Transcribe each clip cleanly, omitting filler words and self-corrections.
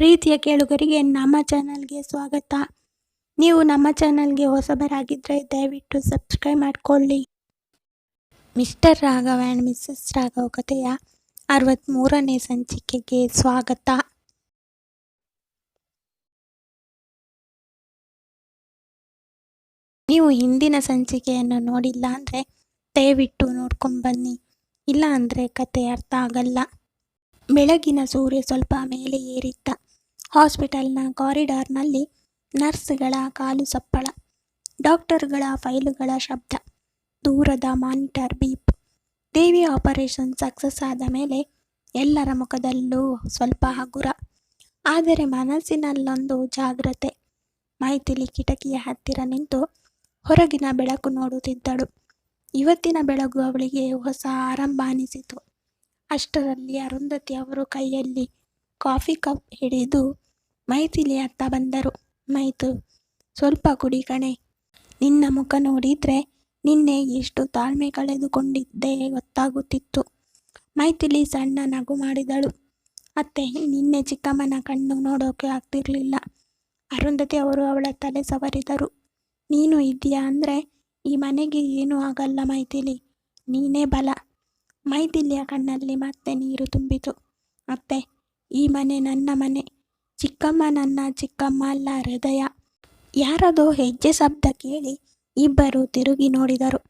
ಪ್ರೀತಿಯ ಕೇಳುಗರಿಗೆ ನಮ್ಮ ಚಾನಲ್ಗೆ ಸ್ವಾಗತ. ನೀವು ನಮ್ಮ ಚಾನಲ್ಗೆ ಹೊಸಬರಾಗಿದ್ದರೆ ದಯವಿಟ್ಟು ಸಬ್ಸ್ಕ್ರೈಬ್ ಮಾಡಿಕೊಳ್ಳಿ. Mister Raghav and Mrs Raghav ಕಥೆಯ 63ನೇ ಸಂಚಿಕೆಗೆ ಸ್ವಾಗತ. ನೀವು ಹಿಂದಿನ ಸಂಚಿಕೆಯನ್ನು ನೋಡಿಲ್ಲ ಅಂದರೆ ದಯವಿಟ್ಟು ನೋಡ್ಕೊಂಡು ಬನ್ನಿ, ಇಲ್ಲ ಅಂದರೆ ಕತೆ ಅರ್ಥ ಆಗಲ್ಲ. ಬೆಳಗಿನ ಸೂರ್ಯ ಸ್ವಲ್ಪ ಮೇಲೆ ಏರಿತ್ತ. ಹಾಸ್ಪಿಟಲ್ನ ಕಾರಿಡಾರ್ನಲ್ಲಿ ನರ್ಸ್ಗಳ ಕಾಲು ಸಪ್ಪಳ, ಡಾಕ್ಟರ್ಗಳ ಫೈಲುಗಳ ಶಬ್ದ, ದೂರದ ಮಾನಿಟರ್ ಬೀಪ್. ದೇವಿ ಆಪರೇಷನ್ ಸಕ್ಸಸ್ ಆದ ಮೇಲೆ ಎಲ್ಲರ ಮುಖದಲ್ಲೂ ಸ್ವಲ್ಪ ಹಗುರ, ಆದರೆ ಮನಸ್ಸಿನಲ್ಲೊಂದು ಜಾಗ್ರತೆ. ಮೈಥಿಲಿ ಕಿಟಕಿಯ ಹತ್ತಿರ ನಿಂತು ಹೊರಗಿನ ಬೆಳಕು ನೋಡುತ್ತಿದ್ದಳು. ಇವತ್ತಿನ ಬೆಳಗು ಅವಳಿಗೆ ಹೊಸ ಆರಂಭ ಅನಿಸಿತು. ಅಷ್ಟರಲ್ಲಿ ಅರುಂಧತಿ ಅವರು ಕೈಯಲ್ಲಿ ಕಾಫಿ ಕಪ್ ಹಿಡಿದು ಮೈಥಿಲಿ ಹತ್ತ ಬಂದರು. ಮೈತು, ಸ್ವಲ್ಪ ಕುಡಿ ಕಣೆ. ನಿನ್ನ ಮುಖ ನೋಡಿದ್ರೆ ನಿನ್ನೆ ಎಷ್ಟು ತಾಳ್ಮೆ ಕಳೆದುಕೊಂಡಿದ್ದೆ ಗೊತ್ತಾಗುತ್ತಿತ್ತು. ಮೈಥಿಲಿ ಸಣ್ಣ ನಗು ಮಾಡಿದಳು. ಅತ್ತೆ, ನಿನ್ನೆ ಚಿಕ್ಕಮ್ಮನ ಕಣ್ಣು ನೋಡೋಕೆ ಆಗ್ತಿರ್ಲಿಲ್ಲ. ಅರುಂಧತಿ ಅವರು ಅವಳ ತಲೆ ಸವರಿದರು. ನೀನು ಇದೆಯಾ ಅಂದರೆ ಈ ಮನೆಗೆ ಏನೂ ಆಗಲ್ಲ ಮೈಥಿಲಿ, ನೀನೇ ಬಲ. ಮೈಥಿಲಿಯ ಕಣ್ಣಲ್ಲಿ ಮತ್ತೆ ನೀರು ತುಂಬಿತು. ಅತ್ತೆ, ಈ ಮನೆ ನನ್ನ ಮನೆ. ಚಿಕ್ಕಮ್ಮ ನನ್ನ ಚಿಕ್ಕಮ್ಮ ಅಲ್ಲ, ಹೃದಯ. ಯಾರದೋ ಹೆಜ್ಜೆ ಶಬ್ದ ಕೇಳಿ ಇಬ್ಬರು ತಿರುಗಿ ನೋಡಿದರು.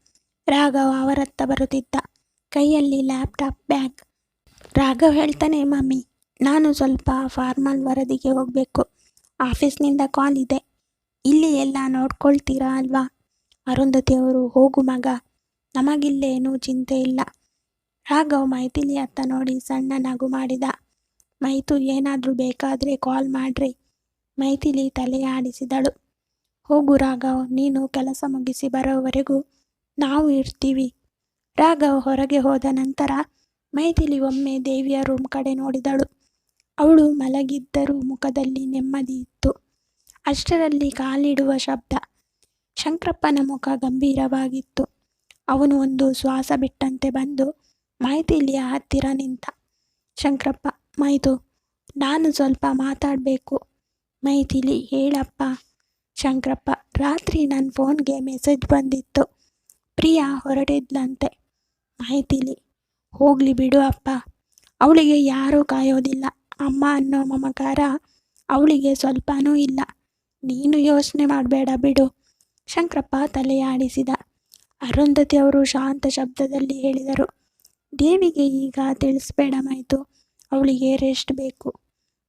ರಾಘವ್ ಅವರತ್ತ ಬರುತ್ತಿದ್ದ, ಕೈಯಲ್ಲಿ ಲ್ಯಾಪ್ಟಾಪ್ ಬ್ಯಾಗ್. ರಾಘವ್ ಹೇಳ್ತಾನೆ, ಮಮ್ಮಿ, ನಾನು ಸ್ವಲ್ಪ ಫಾರ್ಮಲ್ ವರದಿಗೆ ಹೋಗಬೇಕು. ಆಫೀಸ್ನಿಂದ ಕಾಲ್ ಇದೆ. ಇಲ್ಲಿ ಎಲ್ಲ ನೋಡ್ಕೊಳ್ತೀರಾ ಅಲ್ವಾ? ಅರುಂಧತಿ ಅವರು, ಹೋಗು ಮಗ, ನಮಗಿಲ್ಲೇನೂ ಚಿಂತೆ ಇಲ್ಲ. ರಾಘವ್ ಮೈಥಿಲಿ ಅತ್ತ ನೋಡಿ ಸಣ್ಣ ನಗು ಮಾಡಿದ. ಮೈತು, ಏನಾದರೂ ಬೇಕಾದರೆ ಕಾಲ್ ಮಾಡ್ರಿ. ಮೈಥಿಲಿ ತಲೆ ಆಡಿಸಿದಳು. ಹೋಗು ರಾಘವ್, ನೀನು ಕೆಲಸ ಮುಗಿಸಿ ಬರೋವರೆಗೂ ನಾವು ಇರ್ತೀವಿ. ರಾಘವ್ ಹೊರಗೆ ಹೋದ ನಂತರ ಮೈಥಿಲಿ ಒಮ್ಮೆ ದೇವಿಯ ರೂಮ್ ಕಡೆ ನೋಡಿದಳು. ಅವಳು ಮಲಗಿದ್ದರೂ ಮುಖದಲ್ಲಿ ನೆಮ್ಮದಿ ಇತ್ತು. ಅಷ್ಟರಲ್ಲಿ ಕಾಲಿಡುವ ಶಬ್ದ. ಶಂಕರಪ್ಪನ ಮುಖ ಗಂಭೀರವಾಗಿತ್ತು. ಅವನು ಒಂದು ಶ್ವಾಸ ಬಿಟ್ಟಂತೆ ಬಂದು ಮೈಥಿಲಿಯ ಹತ್ತಿರ ನಿಂತ. ಶಂಕರಪ್ಪ, ಮೈತು, ನಾನು ಸ್ವಲ್ಪ ಮಾತಾಡಬೇಕು. ಮೈಥಿಲಿ, ಹೇಳಪ್ಪ. ಶಂಕರಪ್ಪ, ರಾತ್ರಿ ನನ್ನ ಫೋನ್ಗೆ ಮೆಸೇಜ್ ಬಂದಿತ್ತು. ಪ್ರಿಯಾ ಹೊರಟಿದ್ಲಂತೆ. ಮೈಥಿಲಿ, ಹೋಗಲಿ ಬಿಡು ಅಪ್ಪ, ಅವಳಿಗೆ ಯಾರೂ ಕಾಯೋದಿಲ್ಲ. ಅಮ್ಮ ಅನ್ನೋ ಮಮಕಾರ ಅವಳಿಗೆ ಸ್ವಲ್ಪನೂ ಇಲ್ಲ. ನೀನು ಯೋಚನೆ ಮಾಡಬೇಡ ಬಿಡು. ಶಂಕರಪ್ಪ ತಲೆಯಾಡಿಸಿದ. ಅರುಂಧತಿ ಅವರು ಶಾಂತ ಶಬ್ದದಲ್ಲಿ ಹೇಳಿದರು, ದೇವಿಗೆ ಈಗ ತಿಳಿಸ್ಬೇಡ ಮೈತು, ಅವಳಿಗೆ ರೆಸ್ಟ್ ಬೇಕು.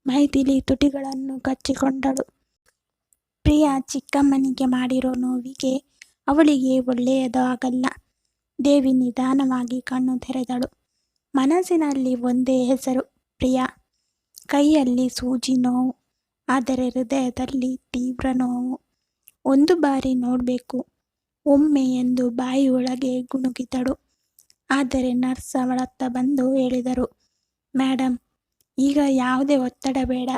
ಮೈಥಿಲಿ ತುಟಿಗಳನ್ನು ಕಚ್ಚಿಕೊಂಡಳು. ಪ್ರಿಯಾ ಚಿಕ್ಕಮ್ಮನಿಗೆ ಮಾಡಿರೋ ನೋವಿಗೆ ಅವಳಿಗೆ ಒಳ್ಳೆಯದು ಆಗಲ್ಲ. ದೇವಿ ನಿಧಾನವಾಗಿ ಕಣ್ಣು ತೆರೆದಳು. ಮನಸ್ಸಿನಲ್ಲಿ ಒಂದೇ ಹೆಸರು, ಪ್ರಿಯಾ. ಕೈಯಲ್ಲಿ ಸೂಜಿ ನೋವು, ಆದರೆ ಹೃದಯದಲ್ಲಿ ತೀವ್ರ ನೋವು. ಒಂದು ಬಾರಿ ನೋಡಬೇಕು, ಒಮ್ಮೆ ಎಂದು ಬಾಯಿ ಒಳಗೆ ಗುಣುಗಿದಳು. ಆದರೆ ನರ್ಸ್ ಅವಳತ್ತ ಬಂದು ಹೇಳಿದರು, ಮೇಡಮ್, ಈಗ ಯಾವುದೇ ಒತ್ತಡ ಬೇಡ,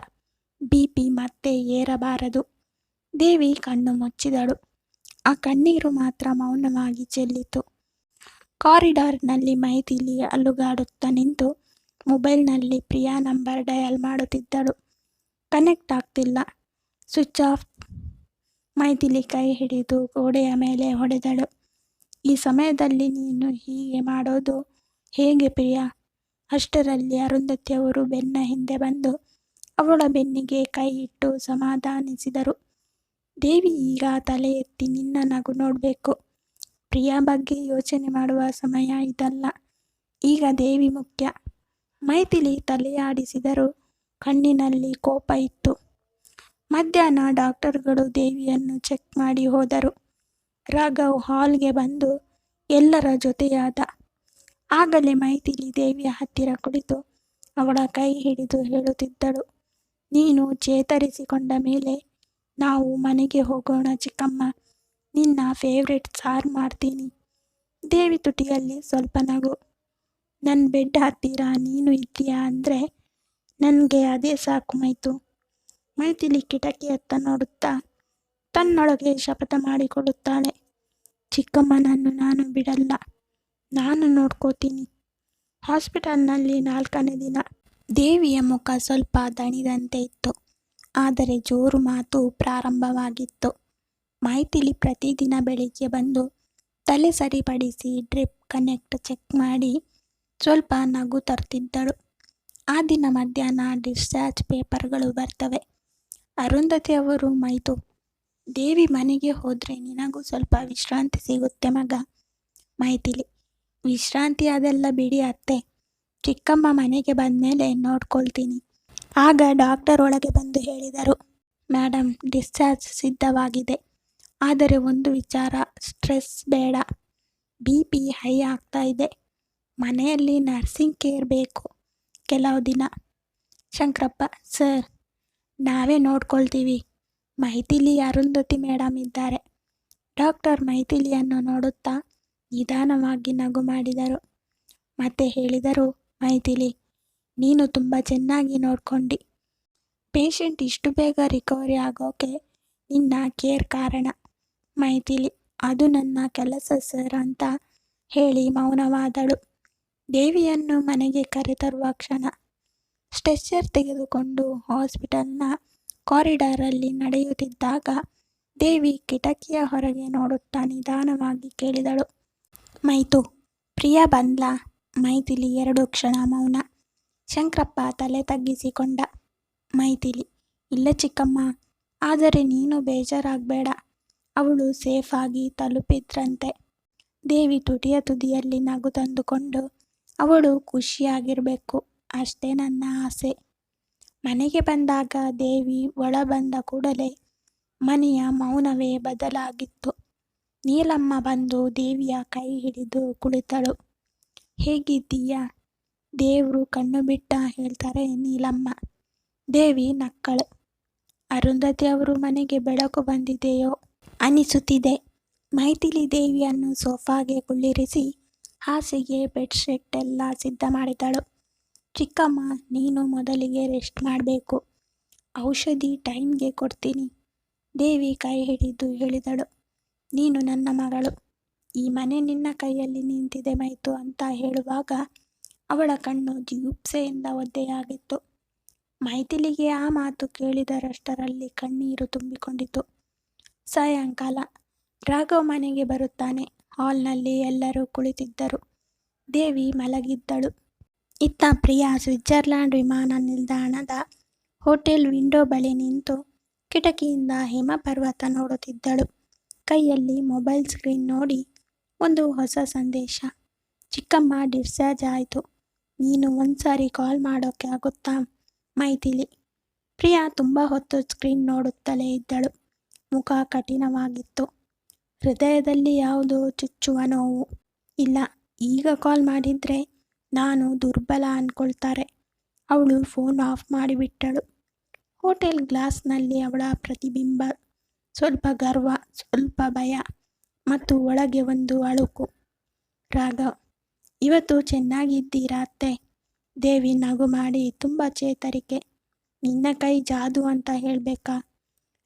BP ಮತ್ತೆ ಏರಬಾರದು. ದೇವಿ ಕಣ್ಣು ಮುಚ್ಚಿದಳು. ಆ ಕಣ್ಣೀರು ಮಾತ್ರ ಮೌನವಾಗಿ ಚೆಲ್ಲಿತು. ಕಾರಿಡಾರ್ನಲ್ಲಿ ಮೈಥಿಲಿ ಅಲುಗಾಡುತ್ತಾ ನಿಂತು ಮೊಬೈಲ್ನಲ್ಲಿ ಪ್ರಿಯಾ ನಂಬರ್ ಡಯಲ್ ಮಾಡುತ್ತಿದ್ದಳು. ಕನೆಕ್ಟ್ ಆಗ್ತಿಲ್ಲ, ಸ್ವಿಚ್ ಆಫ್. ಮೈಥಿಲಿ ಕೈ ಹಿಡಿದು ಗೋಡೆಯ ಮೇಲೆ ಹೊಡೆದಳು. ಈ ಸಮಯದಲ್ಲಿ ನೀನು ಹೀಗೆ ಮಾಡೋದು ಹೇಗೆ ಪ್ರಿಯಾ? ಅಷ್ಟರಲ್ಲಿ ಅರುಂಧತಿ ಅವರು ಬೆನ್ನ ಹಿಂದೆ ಬಂದು ಅವಳ ಬೆನ್ನಿಗೆ ಕೈ ಇಟ್ಟು ಸಮಾಧಾನಿಸಿದರು. ದೇವಿ, ಈಗ ತಲೆ ಎತ್ತಿ ನಿನ್ನ ನಗು ನೋಡಬೇಕು. ಪ್ರಿಯಾ ಬಗ್ಗೆ ಯೋಚನೆ ಮಾಡುವ ಸಮಯ ಇದಲ್ಲ. ಈಗ ದೇವಿ ಮುಖ್ಯ. ಮೈಥಿಲಿ ತಲೆಯಾಡಿಸಿದರು. ಕಣ್ಣಿನಲ್ಲಿ ಕೋಪ ಇತ್ತು. ಮಧ್ಯಾಹ್ನ ಡಾಕ್ಟರ್ಗಳು ದೇವಿಯನ್ನು ಚೆಕ್ ಮಾಡಿ ಹೋದರು. ರಾಘವ್ ಹಾಲ್ಗೆ ಬಂದು ಎಲ್ಲರ ಜೊತೆಯಾದ. ಆಗಲೇ ಮೈಥಿಲಿ ದೇವಿಯ ಹತ್ತಿರ ಕುಳಿತು ಅವಳ ಕೈ ಹಿಡಿದು ಹೇಳುತ್ತಿದ್ದಳು, ನೀನು ಚೇತರಿಸಿಕೊಂಡ ಮೇಲೆ ನಾವು ಮನೆಗೆ ಹೋಗೋಣ ಚಿಕ್ಕಮ್ಮ. ನಿನ್ನ ಫೇವ್ರೆಟ್ ಸಾರು ಮಾಡ್ತೀನಿ. ದೇವಿ ತುಟಿಯಲ್ಲಿ ಸ್ವಲ್ಪ ನಗು. ನನ್ನ ಬೆಡ್ ಹತ್ತಿರ ನೀನು ಇದ್ದೀಯಾ ಅಂದರೆ ನನಗೆ ಅದೇ ಸಾಕು ಮೈತು. ಮೈಥಿಲಿ ಕಿಟಕಿಯತ್ತ ನೋಡುತ್ತಾ ತನ್ನೊಳಗೆ ಶಪಥ ಮಾಡಿಕೊಳ್ಳುತ್ತಾಳೆ, ಚಿಕ್ಕಮ್ಮನನ್ನು ನಾನು ಬಿಡಲ್ಲ, ನಾನು ನೋಡ್ಕೋತೀನಿ. ಹಾಸ್ಪಿಟಲ್ನಲ್ಲಿ 4ನೇ ದಿನ. ದೇವಿಯ ಮುಖ ಸ್ವಲ್ಪ ದಣಿದಂತೆ ಇತ್ತು, ಆದರೆ ಜೋರು ಮಾತು ಪ್ರಾರಂಭವಾಗಿತ್ತು. ಮೈಥಿಲಿ ಪ್ರತಿದಿನ ಬೆಳಿಗ್ಗೆ ಬಂದು ತಲೆ ಸರಿಪಡಿಸಿ ಡ್ರಿಪ್ ಕನೆಕ್ಟ್ ಚೆಕ್ ಮಾಡಿ ಸ್ವಲ್ಪ ನಗು ತರ್ತಿದ್ದಳು. ಆ ದಿನ ಮಧ್ಯಾಹ್ನ ಡಿಸ್ಚಾರ್ಜ್ ಪೇಪರ್ಗಳು ಬರ್ತವೆ. ಅರುಂಧತಿ ಅವರು, ಮೈತು, ದೇವಿ ಮನೆಗೆ ಹೋದರೆ ನಿನಗೂ ಸ್ವಲ್ಪ ವಿಶ್ರಾಂತಿ ಸಿಗುತ್ತೆ ಮಗ. ಮೈಥಿಲಿ, ವಿಶ್ರಾಂತಿ ಅದೆಲ್ಲ ಬಿಡಿ ಅತ್ತೆ, ಚಿಕ್ಕಮ್ಮ ಮನೆಗೆ ಬಂದಮೇಲೆ ನೋಡ್ಕೊಳ್ತೀನಿ. ಆಗ ಡಾಕ್ಟರ್ ಒಳಗೆ ಬಂದು ಹೇಳಿದರು, ಮೇಡಮ್, ಡಿಸ್ಚಾರ್ಜ್ ಸಿದ್ಧವಾಗಿದೆ. ಆದರೆ ಒಂದು ವಿಚಾರ, ಸ್ಟ್ರೆಸ್ ಬೇಡ. BP ಹೈ ಆಗ್ತಾ ಇದೆ. ಮನೆಯಲ್ಲಿ ನರ್ಸಿಂಗ್ ಕೇರ್ ಬೇಕು ಕೆಲವು ದಿನ. ಶಂಕರಪ್ಪ, ಸರ್, ನಾವೇ ನೋಡ್ಕೊಳ್ತೀವಿ. ಮೈಥಿಲಿ, ಅರುಂಧತಿ ಮೇಡಮ್ ಇದ್ದಾರೆ. ಡಾಕ್ಟರ್ ಮೈಥಿಲಿಯನ್ನು ನೋಡುತ್ತಾ ನಿಧಾನವಾಗಿ ನಗು ಮಾಡಿದರು. ಮತ್ತೆ ಹೇಳಿದರು, ಮೈಥಿಲಿ, ನೀನು ತುಂಬ ಚೆನ್ನಾಗಿ ನೋಡ್ಕೊಂಡಿ. ಪೇಷಂಟ್ ಇಷ್ಟು ಬೇಗ ರಿಕವರಿ ಆಗೋಕೆ ನಿನ್ನ ಕೇರ್ ಕಾರಣ. ಮೈಥಿಲಿ, ಅದು ನನ್ನ ಕೆಲಸ ಸರ್ ಅಂತ ಹೇಳಿ ಮೌನವಾದಳು. ದೇವಿಯನ್ನು ಮನೆಗೆ ಕರೆತರುವ ಕ್ಷಣ ಸ್ಟ್ರೆಚರ್ ತೆಗೆದುಕೊಂಡು ಹಾಸ್ಪಿಟಲ್ನ ಕಾರಿಡಾರಲ್ಲಿ ನಡೆಯುತ್ತಿದ್ದಾಗ ದೇವಿ ಕಿಟಕಿಯ ಹೊರಗೆ ನೋಡುತ್ತಾ ನಿಧಾನವಾಗಿ ಕೇಳಿದಳು, ಮೈತು, ಪ್ರಿಯಾ ಬಂದ್ಲಾ? ಮೈಥಿಲಿ 2 ಕ್ಷಣ ಮೌನ. ಶಂಕರಪ್ಪ ತಲೆ ತಗ್ಗಿಸಿಕೊಂಡ. ಮೈಥಿಲಿ, ಇಲ್ಲ ಚಿಕ್ಕಮ್ಮ, ಆದರೆ ನೀನು ಬೇಜಾರಾಗಬೇಡ. ಅವಳು ಸೇಫ್ ಆಗಿ ತಲುಪಿದ್ರಂತೆ. ದೇವಿ ತುಟಿಯ ತುದಿಯಲ್ಲಿ ನಗು ತಂದುಕೊಂಡು, ಅವಳು ಖುಷಿಯಾಗಿರಬೇಕು, ಅಷ್ಟೇ ನನ್ನ ಆಸೆ. ಮನೆಗೆ ಬಂದಾಗ ದೇವಿ ಒಳ ಬಂದ ಕೂಡಲೇ ಮನೆಯ ಮೌನವೇ ಬದಲಾಗಿತ್ತು. ನೀಲಮ್ಮ ಬಂದು ದೇವಿಯ ಕೈ ಹಿಡಿದು ಕುಳಿತಳು. ಹೇಗಿದ್ದೀಯಾ? ದೇವ್ರು ಕಣ್ಣು ಬಿಟ್ಟ ಹೇಳ್ತಾರೆ ನೀಲಮ್ಮ. ದೇವಿ ನಕ್ಕಳು. ಅರುಂಧತಿ ಅವರು ಮನೆಗೆ ಬೆಳಕು ಬಂದಿದೆಯೋ ಅನಿಸುತ್ತಿದೆ. ಮೈಥಿಲಿ ದೇವಿಯನ್ನು ಸೋಫಾಗೆ ಕುಳ್ಳಿರಿಸಿ ಹಾಸಿಗೆ ಬೆಡ್ಶೀಟ್ ಎಲ್ಲ ಸಿದ್ಧ ಮಾಡಿದಳು. ಚಿಕ್ಕಮ್ಮ, ನೀನು ಮೊದಲಿಗೆ ರೆಸ್ಟ್ ಮಾಡಬೇಕು. ಔಷಧಿ ಟೈಮ್ಗೆ ಕೊಡ್ತೀನಿ. ದೇವಿ ಕೈ ಹಿಡಿದು ಹೇಳಿದಳು, ನೀನು ನನ್ನ ಮಗಳು. ಈ ಮನೆ ನಿನ್ನ ಕೈಯಲ್ಲಿ ನಿಂತಿದೆ ಮೈತು ಅಂತ ಹೇಳುವಾಗ ಅವಳ ಕಣ್ಣು ಜಿಗುಪ್ಸೆಯಿಂದ ಒದ್ದೆಯಾಗಿತ್ತು. ಮೈಥಿಲಿಗೆ ಆ ಮಾತು ಕೇಳಿದರಷ್ಟರಲ್ಲಿ ಕಣ್ಣೀರು ತುಂಬಿಕೊಂಡಿತು. ಸಾಯಂಕಾಲ ರಾಘವ್ ಮನೆಗೆ ಬರುತ್ತಾನೆ. ಹಾಲ್ನಲ್ಲಿ ಎಲ್ಲರೂ ಕುಳಿತಿದ್ದರು. ದೇವಿ ಮಲಗಿದ್ದಳು. ಇತ್ತ ಪ್ರಿಯಾ ಸ್ವಿಟ್ಜರ್ಲ್ಯಾಂಡ್ ವಿಮಾನ ನಿಲ್ದಾಣದ ಹೋಟೆಲ್ ವಿಂಡೋ ಬಳಿ ನಿಂತು ಕಿಟಕಿಯಿಂದ ಹಿಮಪರ್ವತ ನೋಡುತ್ತಿದ್ದಳು. ಕೈಯಲ್ಲಿ ಮೊಬೈಲ್ ಸ್ಕ್ರೀನ್ ನೋಡಿ ಒಂದು ಹೊಸ ಸಂದೇಶ. ಚಿಕ್ಕಮ್ಮ ಡಿಸ್ಚಾರ್ಜ್ ಆಯಿತು. ನೀನು ಒಂದ್ಸಾರಿ ಕಾಲ್ ಮಾಡೋಕ್ಕೆ ಆಗುತ್ತಾ? ಮೈಥಿಲಿ. ಪ್ರಿಯಾ ತುಂಬ ಹೊತ್ತು ಸ್ಕ್ರೀನ್ ನೋಡುತ್ತಲೇ ಇದ್ದಳು. ಮುಖ ಕಠಿಣವಾಗಿತ್ತು. ಹೃದಯದಲ್ಲಿ ಯಾವುದೋ ಚುಚ್ಚುವ ನೋವು. ಇಲ್ಲ, ಈಗ ಕಾಲ್ ಮಾಡಿದರೆ ನಾನು ದುರ್ಬಲ ಅಂದ್ಕೊಳ್ತಾರೆ. ಅವಳು ಫೋನ್ ಆಫ್ ಮಾಡಿಬಿಟ್ಟಳು. ಹೋಟೆಲ್ ಗ್ಲಾಸ್ನಲ್ಲಿ ಅವಳ ಪ್ರತಿಬಿಂಬ. ಸ್ವಲ್ಪ ಗರ್ವ, ಸ್ವಲ್ಪ ಭಯ ಮತ್ತು ಒಳಗೆ ಒಂದು ಅಳುಕು. ರಾಘವ್, ಇವತ್ತು ಚೆನ್ನಾಗಿದ್ದೀರಾ ಅತ್ತೆ? ದೇವಿ ನಗು ಮಾಡಿ, ತುಂಬ ಚೇತರಿಕೆ. ನಿನ್ನ ಕೈ ಜಾದು ಅಂತ ಹೇಳಬೇಕಾ?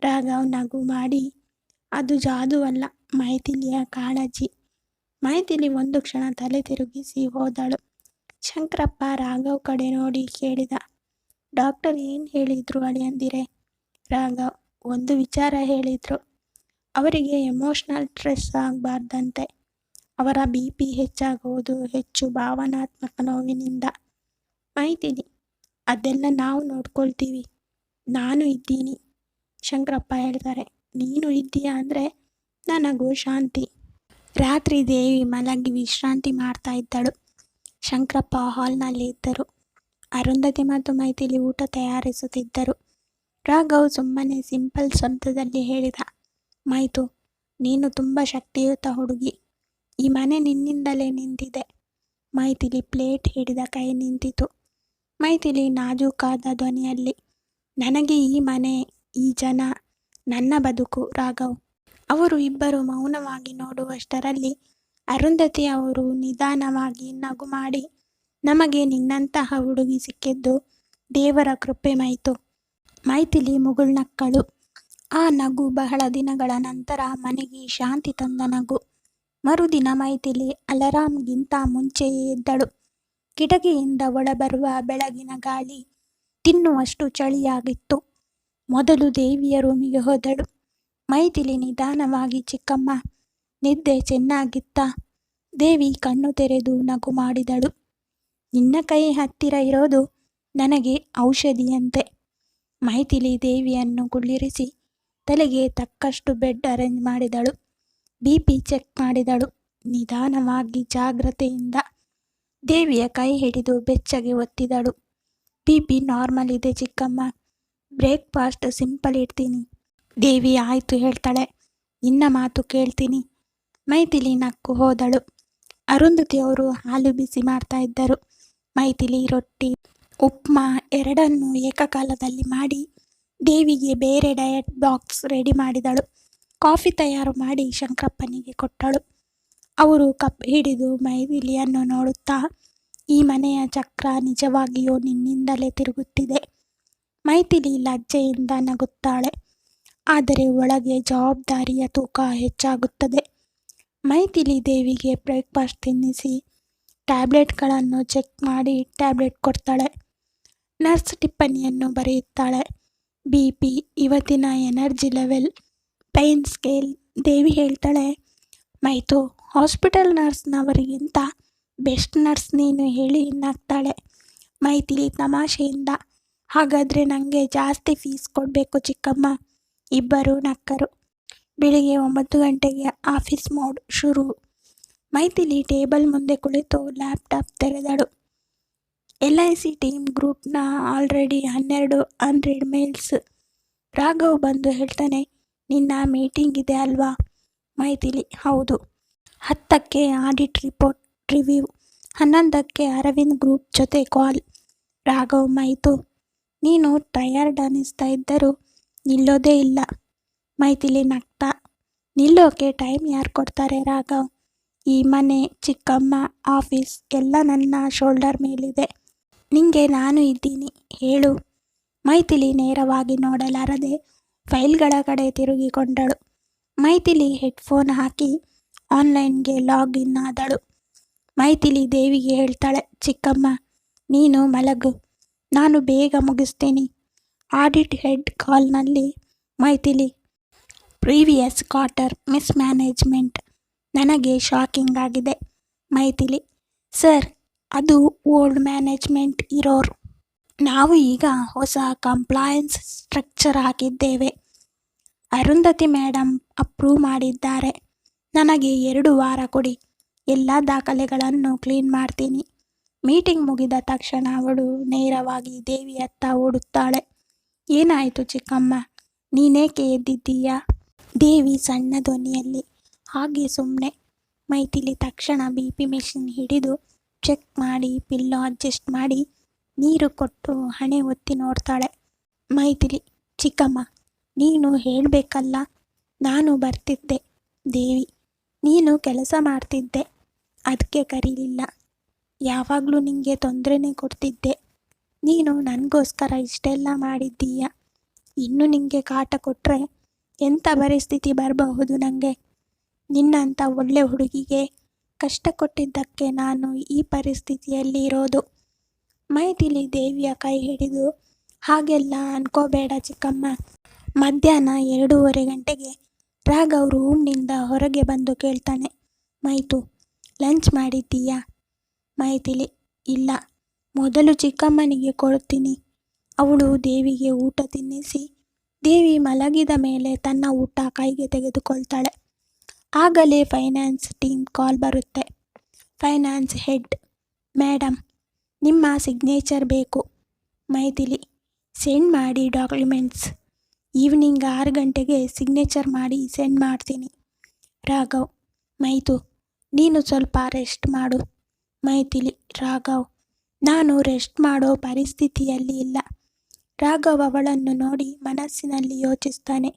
ರಾಘವ್ ನಗು ಮಾಡಿ, ಅದು ಜಾದು ಅಲ್ಲ, ಮೈಥಿಲಿಯ ಕಾಳಜಿ. ಮೈಥಿಲಿ ಒಂದು ಕ್ಷಣ ತಲೆ ತಿರುಗಿಸಿ ಹೋದಳು. ಶಂಕರಪ್ಪ ರಾಘವ್ ಕಡೆ ನೋಡಿ ಕೇಳಿದ, ಡಾಕ್ಟರ್ ಏನು ಹೇಳಿದ್ರು ಅಳಿಯಂದಿರೆ? ರಾಘವ್, ಒಂದು ವಿಚಾರ ಹೇಳಿದ್ರು. ಅವರಿಗೆ ಎಮೋಷ್ನಲ್ ಸ್ಟ್ರೆಸ್ ಆಗಬಾರ್ದಂತೆ. ಅವರ BP ಹೆಚ್ಚಾಗುವುದು ಹೆಚ್ಚು ಭಾವನಾತ್ಮಕ ನೋವಿನಿಂದ. ಮೈಥಿಲಿ, ಅದೆಲ್ಲ ನಾವು ನೋಡ್ಕೊಳ್ತೀವಿ. ನಾನು ಇದ್ದೀನಿ. ಶಂಕರಪ್ಪ ಹೇಳ್ತಾರೆ, ನೀನು ಇದ್ದೀಯಾ ಅಂದರೆ ನನಗೂ ಶಾಂತಿ. ರಾತ್ರಿ ದೇವಿ ಮಲಗಿ ವಿಶ್ರಾಂತಿ ಮಾಡ್ತಾ ಇದ್ದಳು. ಶಂಕರಪ್ಪ ಹಾಲ್ನಲ್ಲಿ ಇದ್ದರು. ಅರುಂಧತಿ ಮತ್ತು ಮೈಥಿಲಿ ಊಟ ತಯಾರಿಸುತ್ತಿದ್ದರು. ರಾಘವ್ ಸುಮ್ಮನೆ ಸಿಂಪಲ್ ಶಬ್ದದಲ್ಲಿ ಹೇಳಿದ, ಮೈತು, ನೀನು ತುಂಬ ಶಕ್ತಿಯುತ ಹುಡುಗಿ. ಈ ಮನೆ ನಿನ್ನಿಂದಲೇ ನಿಂತಿದೆ. ಮೈಥಿಲಿ ಪ್ಲೇಟ್ ಹಿಡಿದ ಕೈ ನಿಂತಿತು. ಮೈಥಿಲಿ ನಾಜೂಕಾದ ಧ್ವನಿಯಲ್ಲಿ, ನನಗೆ ಈ ಮನೆ, ಈ ಜನ, ನನ್ನ ಬದುಕು ರಾಘವ್. ಅವರು ಇಬ್ಬರು ಮೌನವಾಗಿ ನೋಡುವಷ್ಟರಲ್ಲಿ ಅರುಂಧತಿ ಅವರು ನಿಧಾನವಾಗಿ ನಗು ಮಾಡಿ, ನಮಗೆ ನಿನ್ನಂತಹ ಹುಡುಗಿ ಸಿಕ್ಕಿದ್ದು ದೇವರ ಕೃಪೆ ಮೈತು. ಮೈಥಿಲಿ ಮುಗುಳ್ನಕ್ಕಳು. ಆ ನಗು ಬಹಳ ದಿನಗಳ ನಂತರ ಮನೆಗೆ ಶಾಂತಿ ತಂದ ನಗು. ಮರುದಿನ ಮೈಥಿಲಿ ಅಲಾರಾಮ್ಗಿಂತ ಮುಂಚೆಯೇ ಎದ್ದಳು. ಕಿಟಕಿಯಿಂದ ಒಳಬರುವ ಬೆಳಗಿನ ಗಾಳಿ ತಿನ್ನುವಷ್ಟು ಚಳಿಯಾಗಿತ್ತು. ಮೊದಲು ದೇವಿಯ ರೂಮಿಗೆ ಹೋದಳು. ಮೈಥಿಲಿ ನಿಧಾನವಾಗಿ, ಚಿಕ್ಕಮ್ಮ, ನಿದ್ದೆ ಚೆನ್ನಾಗಿತ್ತಾ? ದೇವಿ ಕಣ್ಣು ತೆರೆದು ನಗು ಮಾಡಿದಳು. ನಿನ್ನ ಕೈ ಹತ್ತಿರ ಇರೋದು ನನಗೆ ಔಷಧಿಯಂತೆ. ಮೈಥಿಲಿ ದೇವಿಯನ್ನು ಕುಳ್ಳಿರಿಸಿ ತಲೆಗೆ ತಕ್ಕಷ್ಟು ಬೆಡ್ ಅರೇಂಜ್ ಮಾಡಿದಳು. BP ಚೆಕ್ ಮಾಡಿದಳು ನಿಧಾನವಾಗಿ, ಜಾಗ್ರತೆಯಿಂದ. ದೇವಿಯ ಕೈ ಹಿಡಿದು ಬೆಚ್ಚಗೆ ಒತ್ತಿದಳು. BP ನಾರ್ಮಲ್ ಇದೆ ಚಿಕ್ಕಮ್ಮ. ಬ್ರೇಕ್ಫಾಸ್ಟ್ ಸಿಂಪಲ್ ಇಡ್ತೀನಿ. ದೇವಿ ಆಯ್ತು ಹೇಳ್ತಾಳೆ. ನಿನ್ನ ಮಾತು ಕೇಳ್ತೀನಿ. ಮೈಥಿಲಿ ನಕ್ಕು ಹೋದಳು. ಅರುಂಧತಿ ಅವರು ಹಾಲು ಬಿಸಿ ಮಾಡ್ತಾ ಇದ್ದರು. ಮೈಥಿಲಿ ರೊಟ್ಟಿ, ಉಪ್ಮಾ ಎರಡನ್ನೂ ಏಕಕಾಲದಲ್ಲಿ ಮಾಡಿ ದೇವಿಗೆ ಬೇರೆ ಡಯಟ್ ಬಾಕ್ಸ್ ರೆಡಿ ಮಾಡಿದಳು. ಕಾಫಿ ತಯಾರು ಮಾಡಿ ಶಂಕರಪ್ಪನಿಗೆ ಕೊಟ್ಟಳು. ಅವರು ಕಪ್ ಹಿಡಿದು ಮೈಥಿಲಿಯನ್ನು ನೋಡುತ್ತಾ, ಈ ಮನೆಯ ಚಕ್ರ ನಿಜವಾಗಿಯೂ ನಿನ್ನಿಂದಲೇ ತಿರುಗುತ್ತಿದೆ. ಮೈಥಿಲಿ ಲಜ್ಜೆಯಿಂದ ನಗುತ್ತಾಳೆ. ಆದರೆ ಒಳಗೆ ಜವಾಬ್ದಾರಿಯ ತೂಕ ಹೆಚ್ಚಾಗುತ್ತದೆ. ಮೈಥಿಲಿ ದೇವಿಗೆ ಬ್ರೇಕ್ಫಾಸ್ಟ್ ತಿನ್ನಿಸಿ ಟ್ಯಾಬ್ಲೆಟ್ಗಳನ್ನು ಚೆಕ್ ಮಾಡಿ ಟ್ಯಾಬ್ಲೆಟ್ ಕೊಡ್ತಾಳೆ. ನರ್ಸ್ ಟಿಪ್ಪಣಿಯನ್ನು ಬರೆಯುತ್ತಾಳೆ. BP, ಇವತ್ತಿನ ಎನರ್ಜಿ ಲೆವೆಲ್, ಪೈನ್ ಸ್ಕೇಲ್. ದೇವಿ ಹೇಳ್ತಾಳೆ, ಮೈತು, ಹಾಸ್ಪಿಟಲ್ ನರ್ಸ್ನವರಿಗಿಂತ ಬೆಸ್ಟ್ ನರ್ಸ್ ನೀನು ಹೇಳಿ ನಗ್ತಾಳೆ. ಮೈಥಿಲಿ ತಮಾಷೆಯಿಂದ, ಹಾಗಾದರೆ ನನಗೆ ಜಾಸ್ತಿ ಫೀಸ್ ಕೊಡಬೇಕು ಚಿಕ್ಕಮ್ಮ. ಇಬ್ಬರು ನಕ್ಕರು. ಬೆಳಿಗ್ಗೆ 9 ಗಂಟೆಗೆ ಆಫೀಸ್ ಮೋಡ್ ಶುರು. ಮೈಥಿಲಿ ಟೇಬಲ್ ಮುಂದೆ ಕುಳಿತು ಲ್ಯಾಪ್ಟಾಪ್ ತೆರೆದಳು. LIC ಟೀಮ್ ಗ್ರೂಪ್ನ ಆಲ್ರೆಡಿ 12 ಅನ್ರೀಡ್ ಮೇಲ್ಸ್. ರಾಘವ್ ಬಂದು ಹೇಳ್ತಾನೆ, ನಿನ್ನ ಮೀಟಿಂಗ್ ಇದೆ ಅಲ್ವಾ? ಮೈಥಿಲಿ, ಹೌದು. 10ಕ್ಕೆ ಆಡಿಟ್ ರಿಪೋರ್ಟ್ ರಿವ್ಯೂ, 11ಕ್ಕೆ ಅರವಿಂದ್ ಗ್ರೂಪ್ ಜೊತೆ ಕಾಲ್. ರಾಘವ್, ಮೈತು, ನೀನು ಟಯರ್ಡ್ ಅನ್ನಿಸ್ತಾ ಇದ್ದರೂ ನಿಲ್ಲೋದೇ ಇಲ್ಲ. ಮೈಥಿಲಿ ನಗ್ತಾ, ನಿಲ್ಲೋಕೆ ಟೈಮ್ ಯಾರು ಕೊಡ್ತಾರೆ ರಾಘವ್? ಈ ಮನೆ, ಚಿಕ್ಕಮ್ಮ, ಆಫೀಸ್ ಎಲ್ಲ ನನ್ನ ಶೋಲ್ಡರ್ ಮೇಲಿದೆ. ನಿಂಗೆ ನಾನು ಇದ್ದೀನಿ, ಹೇಳು. ಮೈಥಿಲಿ ನೇರವಾಗಿ ನೋಡಲಾರದೆ ಫೈಲ್ಗಳ ಕಡೆ ತಿರುಗಿಕೊಂಡಳು. ಮೈಥಿಲಿ ಹೆಡ್ಫೋನ್ ಹಾಕಿ ಆನ್ಲೈನ್ಗೆ ಲಾಗಿನ್ ಆದಳು. ಮೈಥಿಲಿ ದೇವಿಗೆ ಹೇಳ್ತಾಳೆ, ಚಿಕ್ಕಮ್ಮ, ನೀನು ಮಲಗು, ನಾನು ಬೇಗ ಮುಗಿಸ್ತೀನಿ. ಆಡಿಟ್ ಹೆಡ್ ಕಾಲ್ನಲ್ಲಿ, ಮೈಥಿಲಿ, ಪ್ರೀವಿಯಸ್ ಕ್ವಾರ್ಟರ್ ಮಿಸ್ಮ್ಯಾನೇಜ್ಮೆಂಟ್ ನನಗೆ ಶಾಕಿಂಗ್ ಆಗಿದೆ. ಮೈಥಿಲಿ, ಸರ್, ಅದು ಓಲ್ಡ್ ಮ್ಯಾನೇಜ್ಮೆಂಟ್ ಇರೋರು. ನಾವು ಈಗ ಹೊಸ ಕಂಪ್ಲಾಯನ್ಸ್ ಸ್ಟ್ರಕ್ಚರ್ ಹಾಕಿದ್ದೇವೆ. ಅರುಂಧತಿ ಮೇಡಮ್ ಅಪ್ರೂವ್ ಮಾಡಿದ್ದಾರೆ. ನನಗೆ 2 ವಾರ ಕೊಡಿ, ಎಲ್ಲ ದಾಖಲೆಗಳನ್ನು ಕ್ಲೀನ್ ಮಾಡ್ತೀನಿ. ಮೀಟಿಂಗ್ ಮುಗಿದ ತಕ್ಷಣ ಅವಳು ನೇರವಾಗಿ ದೇವಿಯತ್ತ ಓಡುತ್ತಾಳೆ. ಏನಾಯಿತು ಚಿಕ್ಕಮ್ಮ, ನೀನೇಕೆ ಎದ್ದಿದ್ದೀಯಾ? ದೇವಿ ಸಣ್ಣ ಧ್ವನಿಯಲ್ಲಿ, ಹಾಗೆ ಸುಮ್ಮನೆ. ಮೈಥಿಲಿ ತಕ್ಷಣ BP ಮೆಷಿನ್ ಹಿಡಿದು ಚೆಕ್ ಮಾಡಿ, ಪಿಲ್ಲೋ ಅಡ್ಜಸ್ಟ್ ಮಾಡಿ, ನೀರು ಕೊಟ್ಟು ಹಣೆ ಒತ್ತಿ ನೋಡ್ತಾಳೆ. ಮೈಥಿಲಿ, ಚಿಕ್ಕಮ್ಮ, ನೀನು ಹೇಳಬೇಕಲ್ಲ, ನಾನು ಬರ್ತಿದ್ದೆ. ದೇವಿ, ನೀನು ಕೆಲಸ ಮಾಡ್ತಿದ್ದೆ, ಅದಕ್ಕೆ ಕರೀಲಿಲ್ಲ. ಯಾವಾಗಲೂ ನಿಂಗೆ ತೊಂದರೆನೇ ಕೊಡ್ತಿದ್ದೆ. ನೀನು ನನಗೋಸ್ಕರ ಇಷ್ಟೆಲ್ಲ ಮಾಡಿದ್ದೀಯ. ಇನ್ನು ನಿಂಗೆ ಕಾಟ ಕೊಟ್ಟರೆ ಎಂಥ ಪರಿಸ್ಥಿತಿ ಬರಬಹುದು ನನಗೆ? ನಿನ್ನಂಥ ಒಳ್ಳೆ ಹುಡುಗಿಗೆ ಕಷ್ಟ ಕೊಟ್ಟಿದ್ದಕ್ಕೆ ನಾನು ಈ ಪರಿಸ್ಥಿತಿಯಲ್ಲಿ ಇರೋದು. ಮೈಥಿಲಿ ದೇವಿಯ ಕೈ ಹಿಡಿದು, ಹಾಗೆಲ್ಲ ಅನ್ಕೋಬೇಡ ಚಿಕ್ಕಮ್ಮ. ಮಧ್ಯಾಹ್ನ 2:30 ಗಂಟೆಗೆ ರಾಘವ್ ರೂಮ್ನಿಂದ ಹೊರಗೆ ಬಂದು ಕೇಳ್ತಾನೆ, ಮೈತು, ಲಂಚ್ ಮಾಡಿದ್ದೀಯಾ? ಮೈಥಿಲಿ, ಇಲ್ಲ, ಮೊದಲು ಚಿಕ್ಕಮ್ಮನಿಗೆ ಕೊಡ್ತೀನಿ. ಅವಳು ದೇವಿಗೆ ಊಟ ತಿನ್ನಿಸಿ ದೇವಿ ಮಲಗಿದ ಮೇಲೆ ತನ್ನ ಊಟ ಕೈಗೆ ತೆಗೆದುಕೊಳ್ತಾಳೆ. ಆಗಲೇ ಫೈನಾನ್ಸ್ ಟೀಮ್ ಕಾಲ್ ಬರುತ್ತೆ. ಫೈನಾನ್ಸ್ ಹೆಡ್, ಮೇಡಮ್, ನಿಮ್ಮ ಸಿಗ್ನೇಚರ್ ಬೇಕು. ಮೈಥಿಲಿ, ಸೆಂಡ್ ಮಾಡಿ ಡಾಕ್ಯುಮೆಂಟ್ಸ್. ಈವ್ನಿಂಗ್ 6 ಗಂಟೆಗೆ ಸಿಗ್ನೇಚರ್ ಮಾಡಿ ಸೆಂಡ್ ಮಾಡ್ತೀನಿ. ರಾಘವ್, ಮೈತು, ನೀನು ಸ್ವಲ್ಪ ರೆಸ್ಟ್ ಮಾಡು. ಮೈಥಿಲಿ, ರಾಘವ್, ನಾನು ರೆಸ್ಟ್ ಮಾಡೋ ಪರಿಸ್ಥಿತಿಯಲ್ಲಿ ಇಲ್ಲ. ರಾಘವ್ ಅವಳನ್ನು ನೋಡಿ ಮನಸ್ಸಿನಲ್ಲಿ ಯೋಚಿಸ್ತಾನೆ,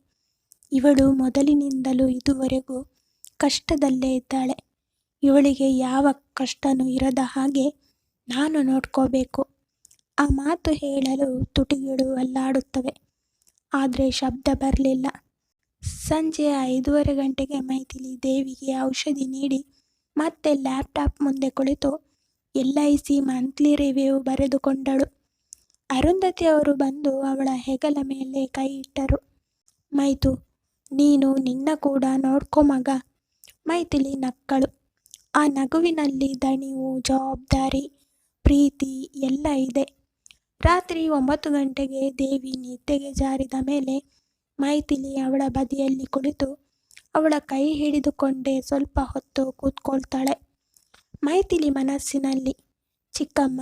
ಇವಳು ಮೊದಲಿನಿಂದಲೂ ಇದುವರೆಗೂ ಕಷ್ಟದಲ್ಲೇ ಇದ್ದಾಳೆ. ಇವಳಿಗೆ ಯಾವ ಕಷ್ಟನೂ ಇರದ ಹಾಗೆ ನಾನು ನೋಡ್ಕೋಬೇಕು. ಆ ಮಾತು ಹೇಳಲು ತುಟಿಗಳು ಅಲ್ಲಾಡುತ್ತವೆ, ಆದರೆ ಶಬ್ದ ಬರಲಿಲ್ಲ. ಸಂಜೆ 5:30 ಗಂಟೆಗೆ ಮೈಥಿಲಿ ದೇವಿಗೆ ಔಷಧಿ ನೀಡಿ ಮತ್ತೆ ಲ್ಯಾಪ್ಟಾಪ್ ಮುಂದೆ ಕುಳಿತು LIC ಮಂತ್ಲಿ ರಿವ್ಯೂ ಬರೆದುಕೊಂಡಳು. ಅರುಂಧತಿ ಅವರು ಬಂದು ಅವಳ ಹೆಗಲ ಮೇಲೆ ಕೈ ಇಟ್ಟರು. ಮೈತು, ನೀನು ನಿನ್ನ ಕೂಡ ನೋಡ್ಕೊ ಮಗ. ಮೈಥಿಲಿ ನಕ್ಕಳು. ಆ ನಗುವಿನಲ್ಲಿ ದಣಿವು, ಜವಾಬ್ದಾರಿ, ಪ್ರೀತಿ ಎಲ್ಲ ಇದೆ. ರಾತ್ರಿ 9 ಗಂಟೆಗೆ ದೇವಿ ನಿದ್ದೆಗೆ ಜಾರಿದ ಮೇಲೆ ಮೈಥಿಲಿ ಅವಳ ಬದಿಯಲ್ಲಿ ಕುಳಿತು ಅವಳ ಕೈ ಹಿಡಿದುಕೊಂಡೇ ಸ್ವಲ್ಪ ಹೊತ್ತು ಕೂತ್ಕೊಳ್ತಾಳೆ. ಮೈಥಿಲಿ ಮನಸ್ಸಿನಲ್ಲಿ, ಚಿಕ್ಕಮ್ಮ,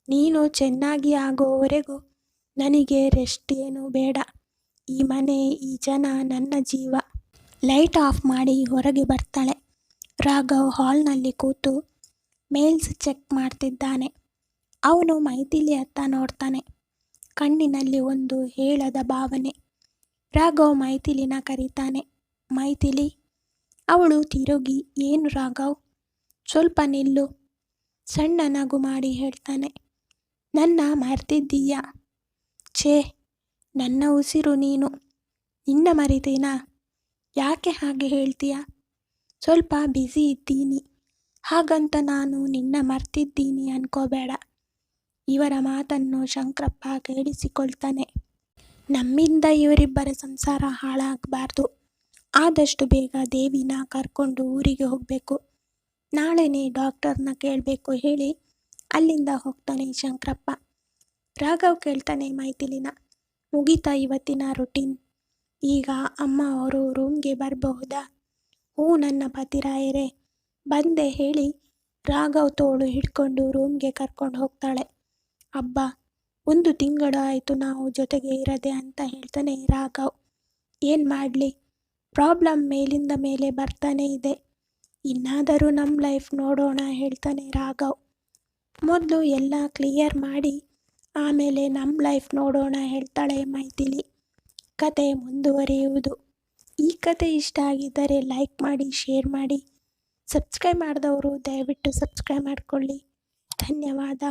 ನೀನು ಚೆನ್ನಾಗಿ ಆಗೋವರೆಗೂ ನನಗೆ ರೆಸ್ಟ್ ಏನೂ ಬೇಡ. ಈ ಮನೆ, ಈ ಜನ ನನ್ನ ಜೀವ. ಲೈಟ್ ಆಫ್ ಮಾಡಿ ಹೊರಗೆ ಬರ್ತಾಳೆ. ರಾಘವ್ ಹಾಲ್ನಲ್ಲಿ ಕೂತು ಮೇಲ್ಸ್ ಚೆಕ್ ಮಾಡ್ತಿದ್ದಾನೆ. ಅವನು ಮೈಥಿಲಿ ಅತ್ತ ನೋಡ್ತಾನೆ. ಕಣ್ಣಿನಲ್ಲಿ ಒಂದು ಹೇಳದ ಭಾವನೆ. ರಾಘವ್ ಮೈಥಿಲಿನ ಕರೀತಾನೆ. ಮೈಥಿಲಿ. ಅವಳು ತಿರುಗಿ, ಏನು ರಾಘವ್, ಸ್ವಲ್ಪ ನಿಲ್ಲು. ಸಣ್ಣ ನಗು ಮಾಡಿ ಹೇಳ್ತಾನೆ, ನನ್ನ ಮರ್ತಿದ್ದೀಯಾ? ಛೇ, ನನ್ನ ಉಸಿರು ನೀನು. ನಿನ್ನ ಮರಿತೀನಾ? ಯಾಕೆ ಹಾಗೆ ಹೇಳ್ತೀಯ? ಸ್ವಲ್ಪ ಬ್ಯುಸಿ ಇದ್ದೀನಿ, ಹಾಗಂತ ನಾನು ನಿನ್ನ ಮರ್ತಿದ್ದೀನಿ ಅನ್ಕೋಬೇಡ. ಇವರ ಮಾತನ್ನು ಶಂಕರಪ್ಪ ಕೇಳಿಸಿಕೊಳ್ತಾನೆ. ನಮ್ಮಿಂದ ಇವರಿಬ್ಬರ ಸಂಸಾರ ಹಾಳಾಗಬಾರ್ದು. ಆದಷ್ಟು ಬೇಗ ದೇವಿನ ಕರ್ಕೊಂಡು ಊರಿಗೆ ಹೋಗಬೇಕು. ನಾಳೆನೇ ಡಾಕ್ಟರ್ನ ಕೇಳಬೇಕು ಹೇಳಿ ಅಲ್ಲಿಂದ ಹೋಗ್ತಾನೆ ಶಂಕರಪ್ಪ. ರಾಘವ್ ಕೇಳ್ತಾನೆ ಮೈಥಿಲಿನ, ಮುಗೀತಾ ಇವತ್ತಿನ ರುಟೀನ್? ಈಗ ಅಮ್ಮ ಅವರು ರೂಮ್ಗೆ ಬರಬಹುದಾ? ಹ್ಞೂ ನನ್ನ ಪತಿರಾಯರೇ, ಬಂದೆ ಹೇಳಿ ರಾಘವ್ ತೋಳು ಹಿಡ್ಕೊಂಡು ರೂಮ್ಗೆ ಕರ್ಕೊಂಡು ಹೋಗ್ತಾಳೆ. ಅಬ್ಬಾ, 1 ತಿಂಗಳು ಆಯಿತು ನಾವು ಜೊತೆಗೆ ಇರದೆ ಅಂತ ಹೇಳ್ತಾನೆ ರಾಘವ್. ಏನು ಮಾಡಲಿ, ಪ್ರಾಬ್ಲಮ್ ಮೇಲಿಂದ ಮೇಲೆ ಬರ್ತಾನೆ ಇದೆ. ಇನ್ನಾದರೂ ನಮ್ಮ ಲೈಫ್ ನೋಡೋಣ ಹೇಳ್ತಾನೆ ರಾಘವ್. ಮೊದಲು ಎಲ್ಲ ಕ್ಲಿಯರ್ ಮಾಡಿ ಆಮೇಲೆ ನಮ್ಮ ಲೈಫ್ ನೋಡೋಣ ಹೇಳ್ತಾಳೆ ಮೈಥಿಲಿ. ಕತೆ ಮುಂದುವರಿಯುವುದು. ಈ ಕತೆ ಇಷ್ಟ ಆಗಿದ್ದರೆ ಲೈಕ್ ಮಾಡಿ, ಶೇರ್ ಮಾಡಿ. ಸಬ್ಸ್ಕ್ರೈಬ್ ಮಾಡಿದವರು ದಯವಿಟ್ಟು ಸಬ್ಸ್ಕ್ರೈಬ್ ಮಾಡಿಕೊಳ್ಳಿ. ಧನ್ಯವಾದ.